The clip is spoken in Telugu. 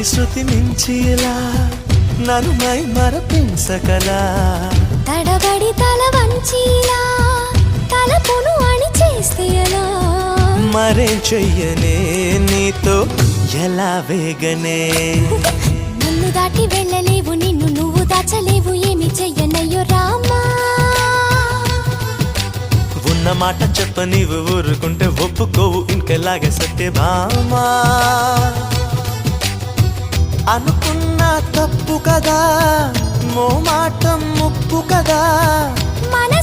తొలి శృతి మించిలా నన్ను మై మరపించకలా తడబడి తల వంచిలా తలపును అని చేస్తే ఎలా మరేం చెయ్యనే నీతో ఎలా వేగనే నన్ను దాటి వెళ్ళలేవు నిన్ను నువ్వు దాచలేవు ఏమి చెయ్యనయ్యో రామా ఉన్న మాట చెప్ప నీవు ఊరుకుంటే ఒప్పుకోవు ఇంకెలాగే సత్యభామా అనుకున్నా తప్పు కదా మో మాట ముప్పు కదా